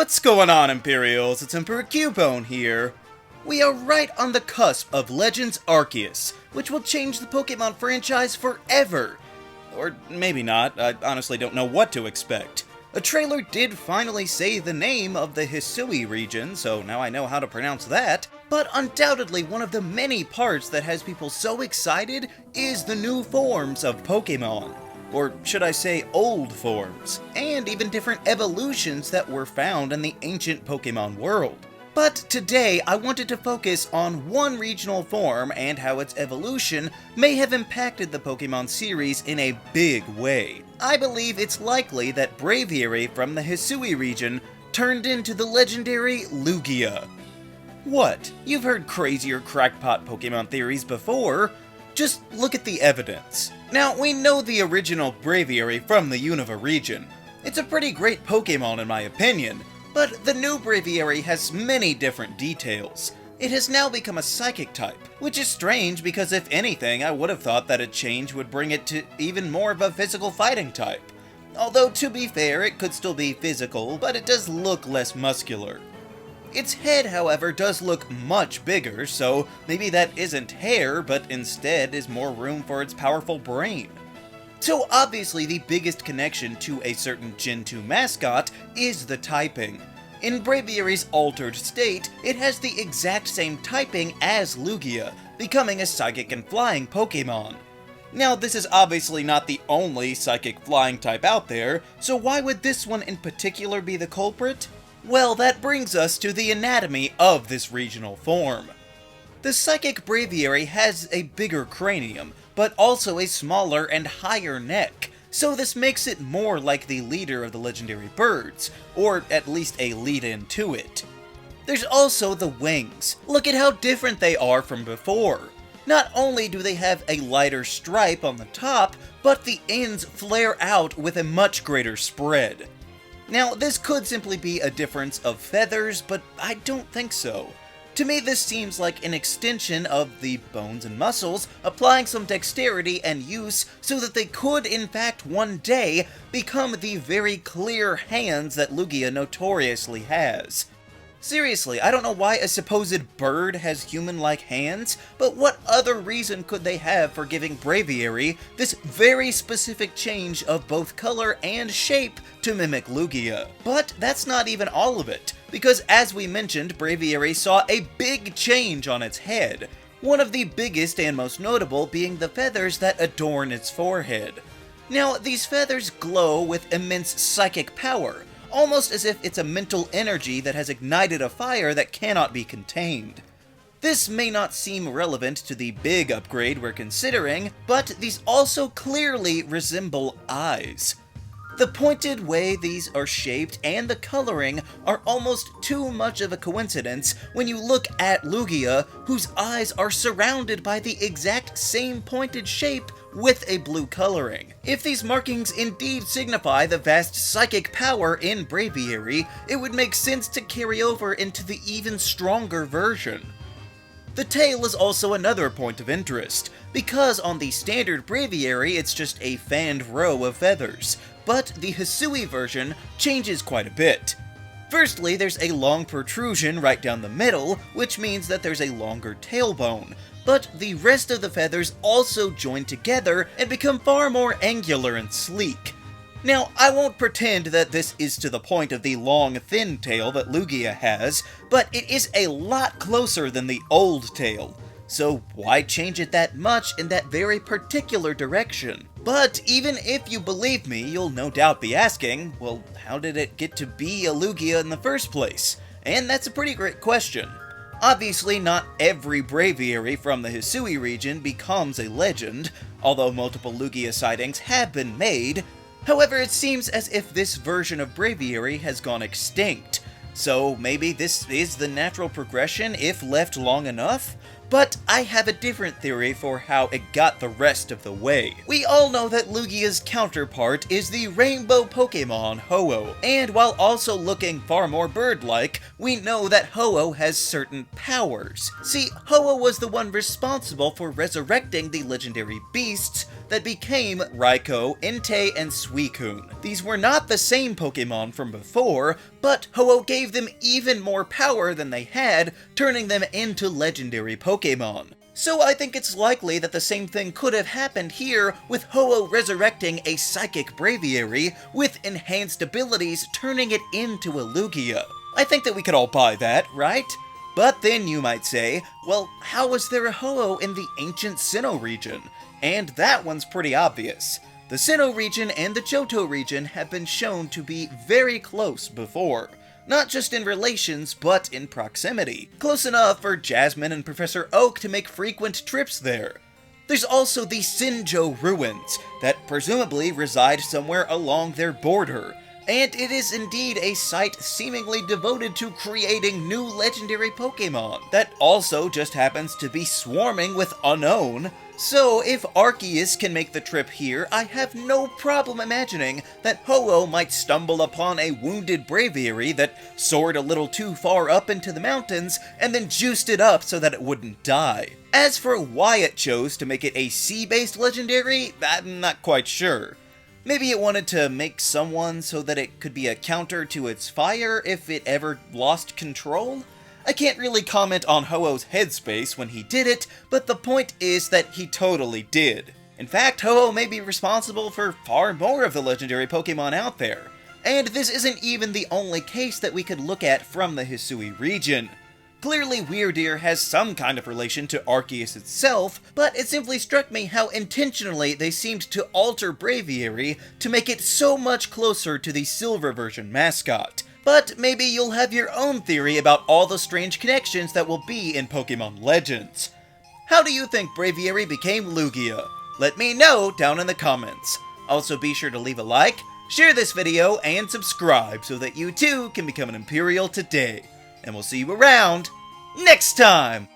What's going on, Imperials? It's Emperor Cubone here. We are right on the cusp of Legends Arceus, which will change the Pokémon franchise forever. Or maybe not, I honestly don't know what to expect. A trailer did finally say the name of the Hisui region, so now I know how to pronounce that. But undoubtedly one of the many parts that has people so excited is the new forms of Pokémon. Or should I say old forms, and even different evolutions that were found in the ancient Pokémon world. But today I wanted to focus on one regional form and how its evolution may have impacted the Pokémon series in a big way. I believe it's likely that Braviary from the Hisui region turned into the legendary Lugia. What? You've heard crazier crackpot Pokémon theories before. Just look at the evidence. Now, we know the original Braviary from the Unova region. It's a pretty great Pokémon in my opinion, but the new Braviary has many different details. It has now become a psychic type, which is strange because if anything, I would have thought that a change would bring it to even more of a physical fighting type. Although, to be fair, it could still be physical, but it does look less muscular. Its head, however, does look much bigger, so maybe that isn't hair, but instead is more room for its powerful brain. So obviously the biggest connection to a certain Gen 2 mascot is the typing. In Braviary's altered state, it has the exact same typing as Lugia, becoming a psychic and flying Pokémon. Now, this is obviously not the only psychic flying type out there, so why would this one in particular be the culprit? Well, that brings us to the anatomy of this regional form. The Psychic Braviary has a bigger cranium, but also a smaller and higher neck, so this makes it more like the leader of the legendary birds, or at least a lead-in to it. There's also the wings. Look at how different they are from before. Not only do they have a lighter stripe on the top, but the ends flare out with a much greater spread. Now, this could simply be a difference of feathers, but I don't think so. To me, this seems like an extension of the bones and muscles, applying some dexterity and use so that they could, in fact, one day become the very clear hands that Lugia notoriously has. Seriously, I don't know why a supposed bird has human-like hands, but what other reason could they have for giving Braviary this very specific change of both color and shape to mimic Lugia? But that's not even all of it, because as we mentioned, Braviary saw a big change on its head, one of the biggest and most notable being the feathers that adorn its forehead. Now, these feathers glow with immense psychic power, almost as if it's a mental energy that has ignited a fire that cannot be contained. This may not seem relevant to the big upgrade we're considering, but these also clearly resemble eyes. The pointed way these are shaped and the coloring are almost too much of a coincidence when you look at Lugia, whose eyes are surrounded by the exact same pointed shape with a blue coloring. If these markings indeed signify the vast psychic power in Braviary, it would make sense to carry over into the even stronger version. The tail is also another point of interest, because on the standard Braviary it's just a fanned row of feathers, but the Hisui version changes quite a bit. Firstly, there's a long protrusion right down the middle, which means that there's a longer tailbone, but the rest of the feathers also join together and become far more angular and sleek. Now, I won't pretend that this is to the point of the long, thin tail that Lugia has, but it is a lot closer than the old tail. So why change it that much in that very particular direction? But even if you believe me, you'll no doubt be asking, well, how did it get to be a Lugia in the first place? And that's a pretty great question. Obviously, not every Braviary from the Hisui region becomes a legend, although multiple Lugia sightings have been made. However, it seems as if this version of Braviary has gone extinct, so maybe this is the natural progression if left long enough? But I have a different theory for how it got the rest of the way. We all know that Lugia's counterpart is the rainbow Pokémon Ho-Oh, and while also looking far more bird-like, we know that Ho-Oh has certain powers. See, Ho-Oh was the one responsible for resurrecting the legendary beasts that became Raikou, Entei, and Suicune. These were not the same Pokémon from before, but Ho-Oh gave them even more power than they had, turning them into legendary Pokémon. So I think it's likely that the same thing could have happened here, with Ho-Oh resurrecting a Psychic Braviary with enhanced abilities, turning it into a Lugia. I think that we could all buy that, right? But then you might say, well, how was there a Ho-Oh in the ancient Sinnoh region? And that one's pretty obvious. The Sinnoh region and the Johto region have been shown to be very close before. Not just in relations, but in proximity. Close enough for Jasmine and Professor Oak to make frequent trips there. There's also the Sinnoh ruins, that presumably reside somewhere along their border. And it is indeed a site seemingly devoted to creating new legendary Pokémon, that also just happens to be swarming with Unknown. So if Arceus can make the trip here, I have no problem imagining that Ho-Oh might stumble upon a wounded Braviary that soared a little too far up into the mountains and then juiced it up so that it wouldn't die. As for why it chose to make it a sea-based legendary, I'm not quite sure. Maybe it wanted to make someone so that it could be a counter to its fire if it ever lost control? I can't really comment on Ho-Oh's headspace when he did it, but the point is that he totally did. In fact, Ho-Oh may be responsible for far more of the legendary Pokémon out there. And this isn't even the only case that we could look at from the Hisui region. Clearly, Wyrdeer has some kind of relation to Arceus itself, but it simply struck me how intentionally they seemed to alter Braviary to make it so much closer to the Silver version mascot. But maybe you'll have your own theory about all the strange connections that will be in Pokemon Legends. How do you think Braviary became Lugia? Let me know down in the comments. Also be sure to leave a like, share this video, and subscribe so that you too can become an Imperial today. And we'll see you around next time!